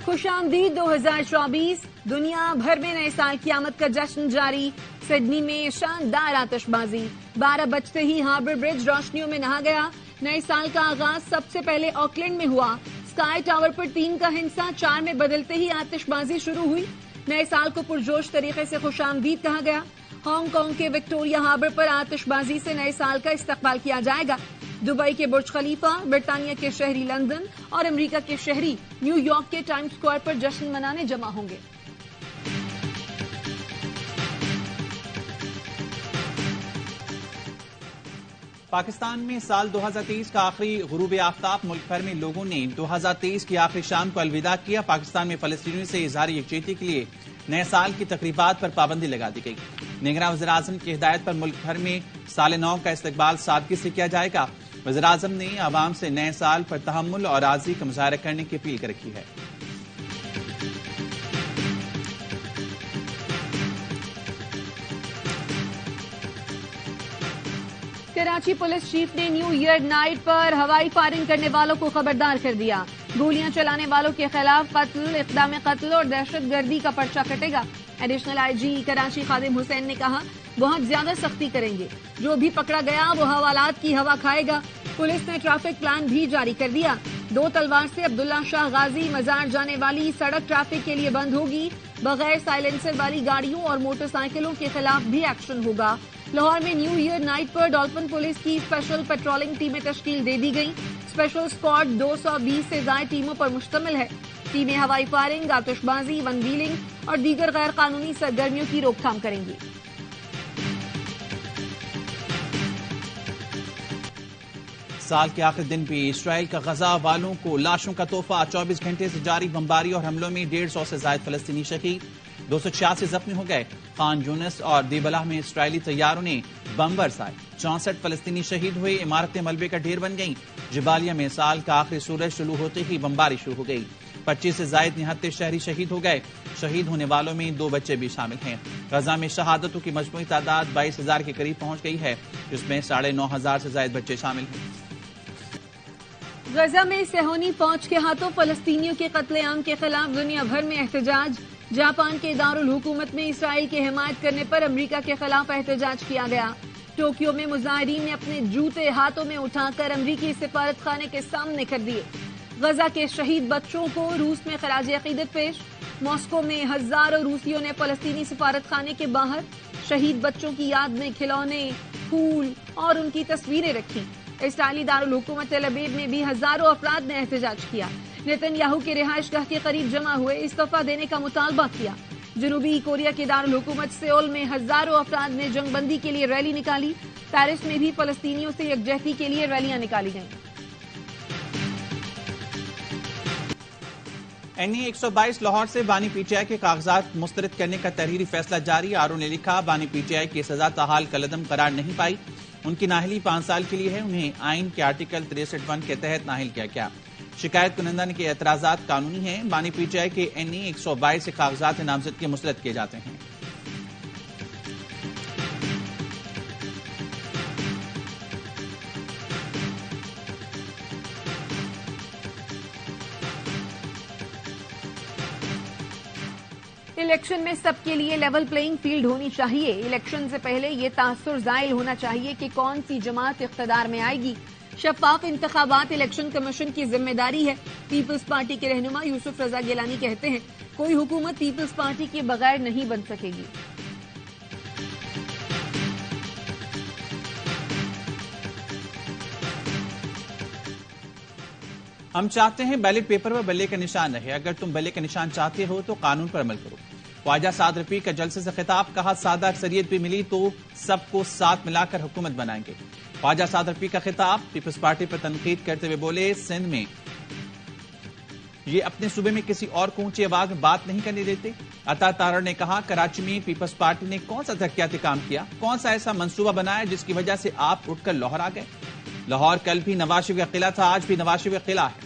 خوش آمدید 2024 دنیا بھر میں نئے سال کی آمد کا جشن جاری. سڈنی میں شاندار آتش بازی. 12 بجتے ہی ہاربر برج روشنیوں میں نہا گیا. نئے سال کا آغاز سب سے پہلے آکلینڈ میں ہوا. اسکائی ٹاور پر 3 کا ہندسہ 4 میں بدلتے ہی آتش بازی شروع ہوئی. نئے سال کو پرجوش طریقے سے خوش آمدید کہا گیا. ہانگ کانگ کے وکٹوریہ ہاربر پر آتش بازی سے نئے سال کا استقبال کیا جائے گا. دبئی کے برج خلیفہ، برطانیہ کے شہری لندن اور امریکہ کے شہری نیو یارک کے ٹائمز اسکوائر پر جشن منانے جمع ہوں گے. پاکستان میں سال 2023 کا آخری غروب آفتاب. ملک بھر میں لوگوں نے 2023 کی آخری شام کو الوداع کیا. پاکستان میں فلسطینیوں سے اظہار یکجہتی کے لیے نئے سال کی تقریبات پر پابندی لگا دی گئی. نگراں وزیراعظم کی ہدایت پر ملک بھر میں سال نو کا استقبال سادگی سے کیا جائے گا. وزیراعظم نے عوام سے نئے سال پر تحمل اور عاجزی کا مظاہرہ کرنے کی اپیل کر رکھی ہے. کراچی پولیس چیف نے نیو ایئر نائٹ پر ہوائی فائرنگ کرنے والوں کو خبردار کر دیا. گولیاں چلانے والوں کے خلاف قتل، اقدام قتل اور دہشت گردی کا پرچہ کٹے گا. ایڈیشنل آئی جی کراچی خادم حسین نے کہا بہت زیادہ سختی کریں گے. جو بھی پکڑا گیا وہ حوالات کی ہوا کھائے گا. پولیس نے ٹریفک پلان بھی جاری کر دیا. 2 تلوار سے عبداللہ شاہ غازی مزار جانے والی سڑک ٹریفک کے لیے بند ہوگی. بغیر سائلنسر والی گاڑیوں اور موٹر سائیکلوں کے خلاف بھی ایکشن ہوگا. لاہور میں نیو ایئر نائٹ پر ڈالفن پولیس کی اسپیشل پیٹرولنگ ٹیمیں تشکیل دے دی گئی. اسپیشل اسکواڈ 220 سے زائد ٹیموں پر مشتمل ہے. ٹیمیں ہوائی فائرنگ، آتش بازی، ون ویلنگ اور دیگر غیر قانونی سرگرمیوں کی روک تھام کریں گی. سال کے آخری دن بھی اسرائیل کا غزہ والوں کو لاشوں کا تحفہ. 24 گھنٹے سے جاری بمباری اور حملوں میں 150 سے زائد فلسطینی شہید، 286 زخمی ہو گئے. خان یونس اور دیبلہ میں اسرائیلی طیاروں نے بم برسائے. 64 فلسطینی شہید ہوئے. عمارتیں ملبے کا ڈھیر بن گئیں. جبالیہ میں سال کا آخری سورج شروع ہوتے ہی بمباری شروع ہو گئی. 25 سے زائد نہتے شہری شہید ہو گئے. شہید ہونے والوں میں 2 بچے بھی شامل ہیں. غزہ میں شہادتوں کی مجموعی تعداد 22,000 کے قریب پہنچ گئی ہے، جس میں 9,500 سے زائد بچے شامل ہیں. غزہ میں صہیونی فوج کے ہاتھوں فلسطینیوں کے قتل عام کے خلاف دنیا بھر میں احتجاج. جاپان کے دارالحکومت میں اسرائیل کی حمایت کرنے پر امریکہ کے خلاف احتجاج کیا گیا. ٹوکیو میں مظاہرین نے اپنے جوتے ہاتھوں میں اٹھا کر امریکی سفارت خانے کے سامنے کر دیے. غزہ کے شہید بچوں کو روس میں خراج عقیدت پیش. ماسکو میں ہزاروں روسیوں نے فلسطینی سفارت خانے کے باہر شہید بچوں کی یاد میں کھلونے، پھول اور ان کی تصویریں رکھی. اسرائیلی دارالحکومت تل ابیب میں بھی ہزاروں افراد نے احتجاج کیا. نیتن یاہو کے رہائش گاہ کے قریب جمع ہوئے، استعفی دینے کا مطالبہ کیا. جنوبی کوریا کے دارالحکومت سیول میں ہزاروں افراد نے جنگ بندی کے لیے ریلی نکالی. پیرس میں بھی فلسطینیوں سے یکجہتی کے لیے ریلیاں نکالی گئیں. NE-122 لاہور سے بانی پی ٹی آئی کے کاغذات مسترد کرنے کا تحریری فیصلہ جاری. آرو نے لکھا بانی پی ٹی آئی کی سزا تاحال کالعدم قرار نہیں پائی. ان کی نااہلی 5 سال کے لیے ہے. انہیں آئین کے آرٹیکل 63(1) کے تحت نااہل کیا گیا. شکایت کنندہ کے اعتراضات قانونی ہیں. بانی پی ٹی آئی کے NE-122 سے کاغذات نامزدگی مسترد کیے جاتے ہیں. الیکشن میں سب کے لیے لیول پلینگ فیلڈ ہونی چاہیے. الیکشن سے پہلے یہ تاثر زائل ہونا چاہیے کہ کون سی جماعت اقتدار میں آئے گی. شفاف انتخابات الیکشن کمیشن کی ذمہ داری ہے. پیپلز پارٹی کے رہنما یوسف رضا گیلانی کہتے ہیں کوئی حکومت پیپلز پارٹی کے بغیر نہیں بن سکے گی. ہم چاہتے ہیں بیلٹ پیپر پر بلے کا نشان رہے. اگر تم بلے کا نشان چاہتے ہو تو قانون پر عمل کرو. خواجہ سعد رفیق کا جلسے سے خطاب. کہا سادہ اکثریت بھی ملی تو سب کو ساتھ ملا کر حکومت بنائیں گے. خواجہ سعد رفیق کا خطاب. پیپلز پارٹی پر تنقید کرتے ہوئے بولے سندھ میں یہ اپنے صوبے میں کسی اور کو اونچی آواز میں بات نہیں کرنے دیتے. عطا تارڑ نے کہا کراچی میں پیپلز پارٹی نے کون سا ترقیاتی کام کیا، کون سا ایسا منصوبہ بنایا جس کی وجہ سے آپ اٹھ کر لاہور آ گئے. لاہور کل بھی نواز شریف کا قلعہ تھا، آج بھی نواز شریف کا قلعہ ہے.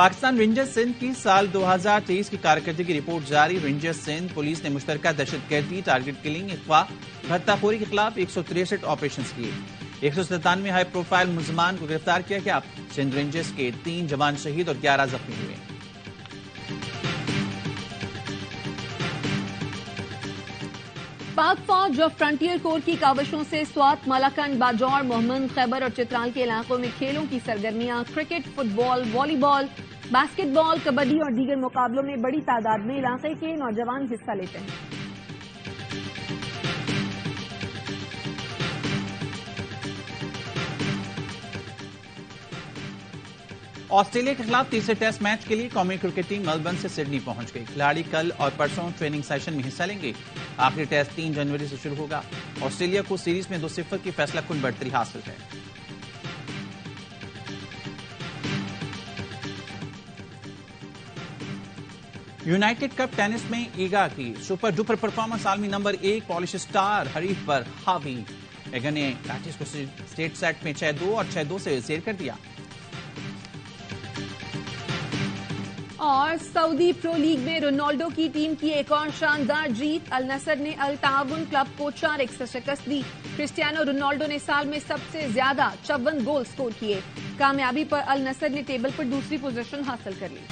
پاکستان رینجرز سندھ کی سال 2023 کی کارکردگی رپورٹ جاری. رینجرز سندھ پولیس نے مشترکہ دہشت گردی، ٹارگٹ کلنگ، اغوا، بھتہ خوری کے خلاف 163 آپریشنز کیے. 197 ہائی پروفائل ملزمان کو گرفتار کیا گیا. سندھ رینجرز کے 3 جوان شہید اور 11 زخمی ہوئے. پاک فوج اور فرنٹیئر کور کی کاوشوں سے سوات، مالاکنڈ، باجوڑ، محمد، خیبر اور چترال کے علاقوں میں کھیلوں کی سرگرمیاں کرکٹ، فٹ بال، والی بال، باسکٹ بال، کبڈی اور دیگر مقابلوں میں بڑی تعداد میں علاقے کے نوجوان حصہ لیتے ہیں. آسٹریلیا کے خلاف تیسرے ٹیسٹ میچ کے لیے قومی کرکٹ ٹیم میلبرن سے سڈنی پہنچ گئی. کھلاڑی کل اور پرسوں ٹریننگ سیشن میں حصہ لیں گے. آخری ٹیسٹ 3 جنوری سے شروع ہوگا. آسٹریلیا کو سیریز میں 2-0 کی فیصلہ کن بڑھتری حاصل ہے. یونائیٹڈ کپ ٹینس میں ایگا کی سپر ڈوپر پرفارمنس. عالمی نمبر 1 پولش اسٹار حریف پر حاوی. ایگا نے پیٹس کو اسٹیٹ سیٹ میں 6-2 اور 6-2 سے زیر کر دیا. اور سعودی پرو لیگ میں رونالڈو کی ٹیم کی ایک اور شاندار جیت. النصر نے التعاون کلب کو 4-1 سے شکست دی. کرسٹیانو رونالڈو نے سال میں سب سے زیادہ 54 گول سکور کیے. کامیابی پر النصر نے ٹیبل پر دوسری پوزیشن حاصل کر لی.